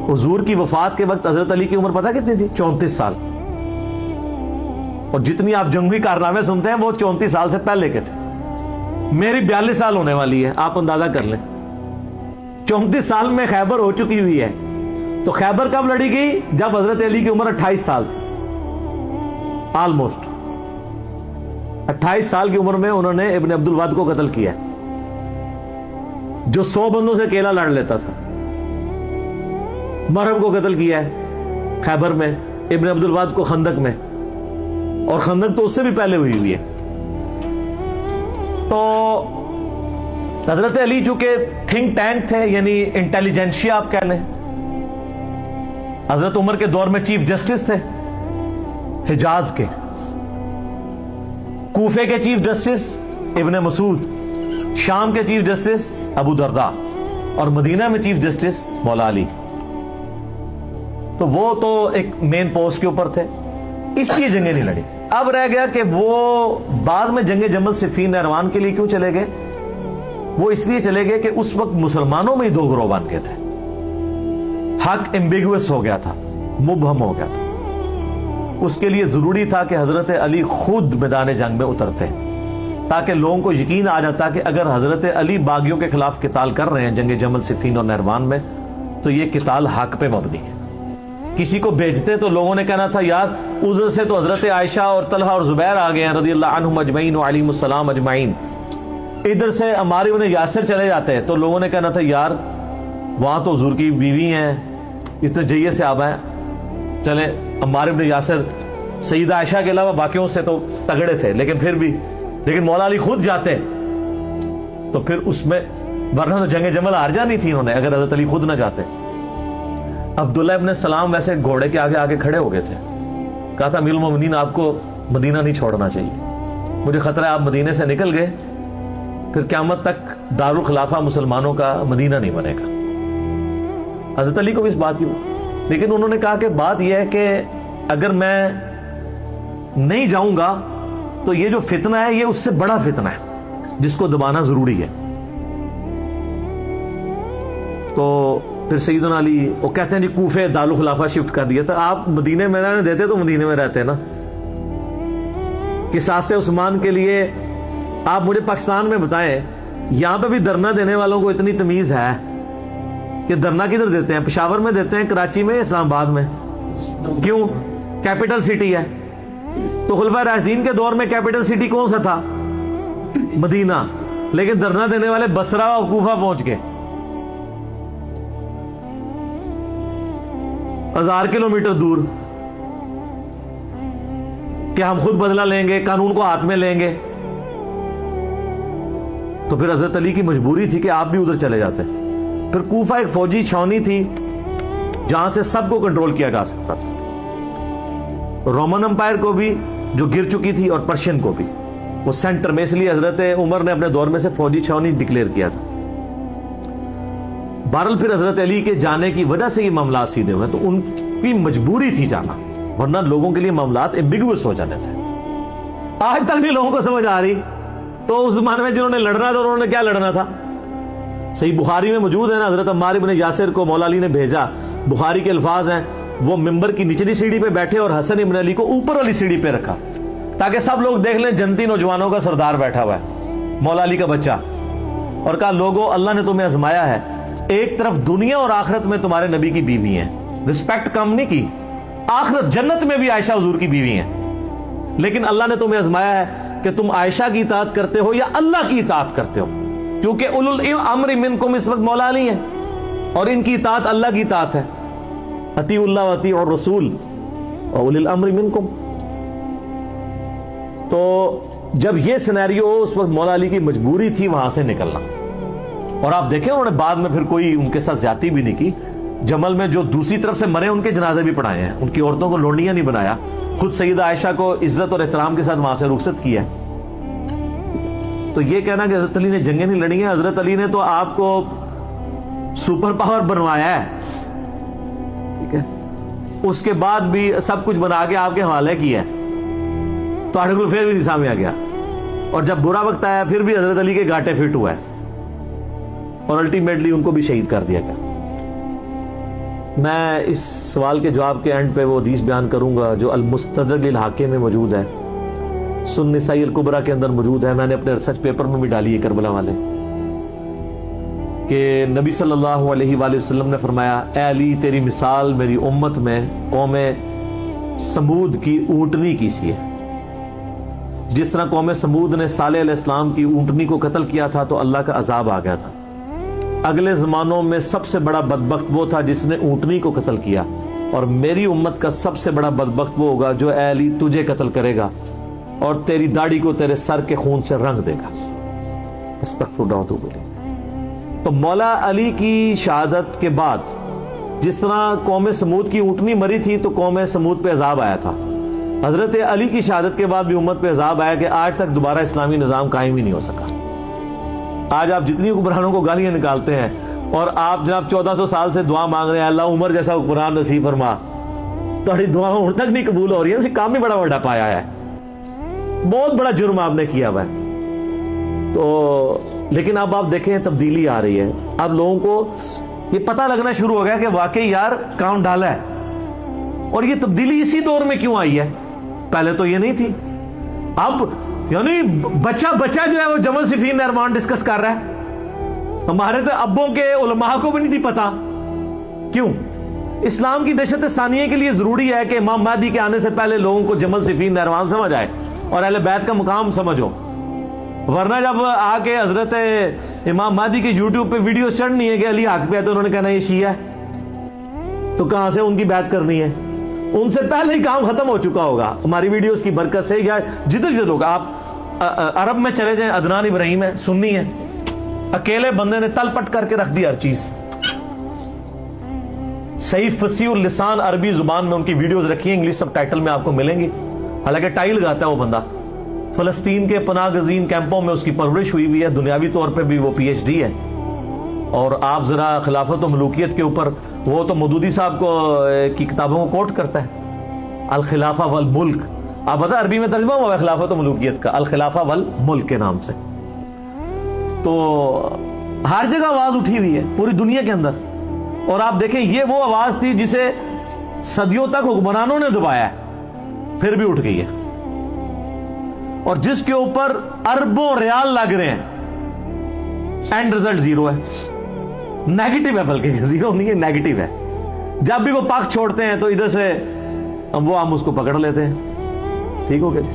حضور کی وفات کے وقت حضرت علی کی عمر پتہ کتنی تھی؟ 34 سال. اور جتنی آپ جنگی کارنامے سنتے ہیں وہ 34 سال سے پہلے کے تھے. میری 42 سال ہونے والی ہے, آپ اندازہ کر لیں. 34 سال میں خیبر ہو چکی ہوئی ہے. تو خیبر کب لڑی گئی؟ جب حضرت علی کی عمر 28 سال تھی. آلموسٹ 28 سال کی عمر میں انہوں نے ابن عبد الود کو قتل کیا, جو 100 بندوں سے اکیلا لڑ لیتا تھا. مرہم کو قتل کیا ہے خیبر میں, ابن عبد الود کو خندق میں, اور خندق تو اس سے بھی پہلے ہوئی ہے. تو حضرت علی چونکہ تھنک ٹینک تھے, یعنی انٹیلیجنشیا آپ کہہ لیں. حضرت عمر کے دور میں چیف جسٹس تھے حجاز کے, کوفے کے چیف جسٹس ابن مسعود, شام کے چیف جسٹس ابو درداء, اور مدینہ میں چیف جسٹس مولا علی. تو وہ تو ایک مین پوسٹ کے اوپر تھے, اس لیے جنگیں نہیں لڑی. اب رہ گیا کہ وہ بعد میں جنگ جمل صفین نہروان کے لیے کیوں چلے گئے؟ وہ اس لیے چلے گئے کہ اس وقت مسلمانوں میں ہی 2 گروہ بن گئے تھے. حق ایمبیگوس ہو گیا تھا, مبہم ہو گیا تھا. اس کے لیے ضروری تھا کہ حضرت علی خود میدان جنگ میں اترتے, تاکہ لوگوں کو یقین آ جاتا کہ اگر حضرت علی باغیوں کے خلاف قتال کر رہے ہیں جنگ جمل صفین اور نہروان میں, تو یہ قتال حق پہ مبنی ہے. کسی کو بھیجتے تو لوگوں نے کہنا تھا یار ادھر سے تو حضرت عائشہ اور طلحہ اور زبیر آ گئے ہیں رضی اللہ عنہم اجمعین وعلیہم السلام اجمعین, ادھر سے عمار بن یاسر چلے جاتے ہیں تو لوگوں نے کہنا تھا یار وہاں تو حضور کی بیوی ہیں, اتنے جیے سے آبا ہیں, چلے عمار بن یاسر سیدہ عائشہ کے علاوہ باقیوں سے تو تگڑے تھے لیکن پھر بھی, لیکن مولا علی خود جاتے تو پھر اس میں, ورنہ تو جنگ جمل ہار جانی تھی انہوں نے اگر حضرت علی خود نہ جاتے. عبداللہ ابن سلام ویسے گھوڑے کے آگے آگے کھڑے ہو گئے تھے, کہا تھا امیر المومنین آپ کو مدینہ نہیں چھوڑنا چاہیے, مجھے خطرہ ہے آپ مدینے سے نکل گئے پھر قیامت تک دارالخلافہ مسلمانوں کا مدینہ نہیں بنے گا. حضرت علی کو بھی اس بات کی, لیکن انہوں نے کہا کہ بات یہ ہے کہ اگر میں نہیں جاؤں گا تو یہ جو فتنہ ہے یہ اس سے بڑا فتنہ ہے جس کو دبانا ضروری ہے. تو پھر سیدنا علی وہ کہتے ہیں جی کوفے دارالخلافہ شفٹ کر دیا تھا. آپ مدینے میں رہنے دیتے تو مدینے میں رہتے نا. قصاص عثمان کے لیے آپ مجھے پاکستان میں بتائیں, یہاں پہ بھی دھرنا دینے والوں کو اتنی تمیز ہے کہ دھرنا کدھر دیتے ہیں؟ پشاور میں دیتے ہیں, کراچی میں, اسلام آباد میں. کیوں؟ کیپٹل سٹی ہے. تو خلفائے راشدین کے دور میں کیپٹل سٹی کون سا تھا؟ مدینہ. لیکن دھرنا دینے والے بصرہ اور کوفہ پہنچ گئے, 1000 کلومیٹر دور, کہ ہم خود بدلہ لیں گے, قانون کو ہاتھ میں لیں گے. تو پھر حضرت علی کی مجبوری تھی کہ آپ بھی ادھر چلے جاتے. پھر کوفہ ایک فوجی چھاونی تھی جہاں سے سب کو کنٹرول کیا جا سکتا تھا, رومن امپائر کو بھی جو گر چکی تھی اور پرشین کو بھی. وہ سینٹر میں, اس لیے حضرت عمر نے اپنے دور میں سے فوجی چھاونی ڈکلیئر کیا تھا. بہرحال پھر حضرت علی کے جانے کی وجہ سے یہ معاملات سیدھے ہوئے, تو ان کی مجبوری تھی جانا, ورنہ لوگوں کے لیے معاملات ایمبیگوس ہو جانے تھے. آج تک بھی لوگوں کو سمجھ آ رہی. تو اس زمانے میں جنہوں نے لڑنا تھا انہوں نے کیا لڑنا تھا؟ صحیح بخاری میں موجود ہے نا, حضرت عمار بن یاسر کو مولا علی نے بھیجا. بخاری کے الفاظ ہیں, وہ ممبر کی نچلی سیڑھی پہ بیٹھے اور حسن ابن علی کو اوپر والی سیڑھی پہ رکھا تاکہ سب لوگ دیکھ لیں جنتی نوجوانوں کا سردار بیٹھا ہوا ہے, مولا علی کا بچہ. اور کہا لوگو اللہ نے تمہیں آزمایا ہے, ایک طرف دنیا اور آخرت میں تمہارے نبی کی بیوی ہیں, رسپیکٹ کم نہیں کی, آخرت جنت میں بھی عائشہ حضور کی بیوی ہیں, لیکن اللہ نے تمہیں آزمایا ہے کہ تم عائشہ کی اطاعت کرتے ہو یا اللہ کی اطاعت کرتے ہو, کیونکہ اولو الامر منکم اس وقت مولا علی ہیں اور ان کی اطاعت اللہ کی اطاعت ہے. اطیعوا اللہ واطیعوا الرسول واولی الامر منکم. تو جب یہ سینیریو, اس وقت مولا علی کی مجبوری تھی وہاں سے نکلنا. اور آپ دیکھیں انہوں نے بعد میں پھر کوئی ان کے ساتھ زیادتی بھی نہیں کی. جمل میں جو دوسری طرف سے مرے ان کے جنازے بھی پڑھائے ہیں, ان کی عورتوں کو لونڈیاں نہیں بنایا, خود سیدہ عائشہ کو عزت اور احترام کے ساتھ وہاں سے رخصت کیا. تو یہ کہنا کہ حضرت علی نے جنگیں نہیں لڑی ہیں, حضرت علی نے تو آپ کو سپر پاور بنوایا ہے, ٹھیک ہے, اس کے بعد بھی سب کچھ بنا کے آپ کے حوالے کیا ہے, تو آرٹیکل پھر بھی نہیں سامنے آ گیا. اور جب برا وقت آیا پھر بھی حضرت علی کے گاٹے فٹ ہوا ہے اور الٹیمیٹلی ان کو بھی شہید کر دیا گیا. میں اس سوال کے جواب کے اینڈ پہ وہ حدیث بیان کروں گا جو المستدرک للحاکم میں موجود ہے، سنن نسائی الکبریٰ کے اندر موجود ہے، میں نے اپنے ریسرچ پیپر میں بھی ڈالی ہے کربلا والے، کہ نبی صلی اللہ علیہ وآلہ وسلم نے فرمایا اے علی تیری مثال میری امت میں قوم سمود کی اونٹنی کی سی ہے۔ جس طرح قوم سمود نے صالح علیہ السلام کی اونٹنی کو قتل کیا تھا تو اللہ کا عذاب آ گیا تھا، اگلے زمانوں میں سب سے بڑا بدبخت وہ تھا جس نے اونٹنی کو قتل کیا، اور میری امت کا سب سے بڑا بدبخت وہ ہوگا جو اے علی تجھے قتل کرے گا اور تیری داڑھی کو تیرے سر کے خون سے رنگ دے گا۔ استغفر اللہ واتوب الیہ۔ تو مولا علی کی شہادت کے بعد جس طرح قوم سمود کی اونٹنی مری تھی تو قوم سمود پہ عذاب آیا تھا، حضرت علی کی شہادت کے بعد بھی امت پہ عذاب آیا کہ آج تک دوبارہ اسلامی نظام قائم ہی نہیں ہو سکا۔ آج آپ جتنی حکمرانوں کو گالیاں نکالتے ہیں اور آپ جناب 1400 سال سے دعا مانگ رہے ہیں اللہ عمر جیسا حکمران نصیب فرما، تمہاری دعا ہوں تک نہیں قبول ہو رہی ہے، اسے کام بھی بڑا بڑا پایا ہے، بہت بڑا جرم آپ نے کیا ہوا ہے۔ تو لیکن اب آپ دیکھیں تبدیلی آ رہی ہے، اب لوگوں کو یہ پتہ لگنا شروع ہو گیا کہ واقعی یار کام ڈالا ہے، اور یہ تبدیلی اسی دور میں کیوں آئی ہے، پہلے تو یہ نہیں تھی۔ اب یعنی بچہ جو ہے وہ جمل صفین نہروان ڈسکس کر رہا ہے، ہمارے تو ابوں کے علماء کو بھی نہیں تھی پتا۔ کیوں؟ اسلام کی دہشت ثانیہ کے لیے ضروری ہے کہ امام مہدی کے آنے سے پہلے لوگوں کو جمل صفین نہروان سمجھ آئے اور اہل بیت کا مقام سمجھو، ورنہ جب آ کے حضرت امام مہدی کے یوٹیوب پہ ویڈیوز چڑھنی ہے کہ علی حق پہ ہے تو انہوں نے کہنا یہ شیعہ ہے، تو کہاں سے ان کی بیعت کرنی ہے؟ ان سے پہلے ہی کام ختم ہو چکا ہوگا ہماری ویڈیوز کی برکت سے، یا جدھر ہوگا۔ آپ عرب میں چلے جائیں، عدنان ابراہیم ہے، سنی ہے، اکیلے بندے نے تل پٹ کر کے رکھ دی ہر چیز، صحیح فصیح اللسان عربی زبان میں ان کی ویڈیوز رکھی ہیں، انگلش سب ٹائٹل میں آپ کو ملیں گی، حالانکہ ٹائل گاتا ہے وہ بندہ، فلسطین کے پناہ گزین کیمپوں میں اس کی پرورش ہوئی ہوئی ہے، دنیاوی طور پہ بھی وہ پی ایچ ڈی ہے۔ اور آپ ذرا خلافت و ملوکیت کے اوپر، وہ تو مودودی صاحب کو کی کتابوں کو کوٹ کرتا ہے، الخلافہ والملک، آپ بتا عربی میں ترجمہ ہوا ہے خلافت و ملوکیت کا الخلافہ والملک کے نام سے۔ تو ہر جگہ آواز اٹھی ہوئی ہے پوری دنیا کے اندر، اور آپ دیکھیں یہ وہ آواز تھی جسے صدیوں تک حکمرانوں نے دبایا ہے، پھر بھی اٹھ گئی ہے، اور جس کے اوپر اربوں ریال لگ رہے ہیں، اینڈ رزلٹ زیرو ہے، نیگیٹو ہے، بلکہ زیرو نہیں ہے، نیگیٹو ہے۔ جب بھی وہ پاک چھوڑتے ہیں تو ادھر سے ہم اس کو پکڑ لیتے ہیں۔ ٹھیک ہو گیا جی؟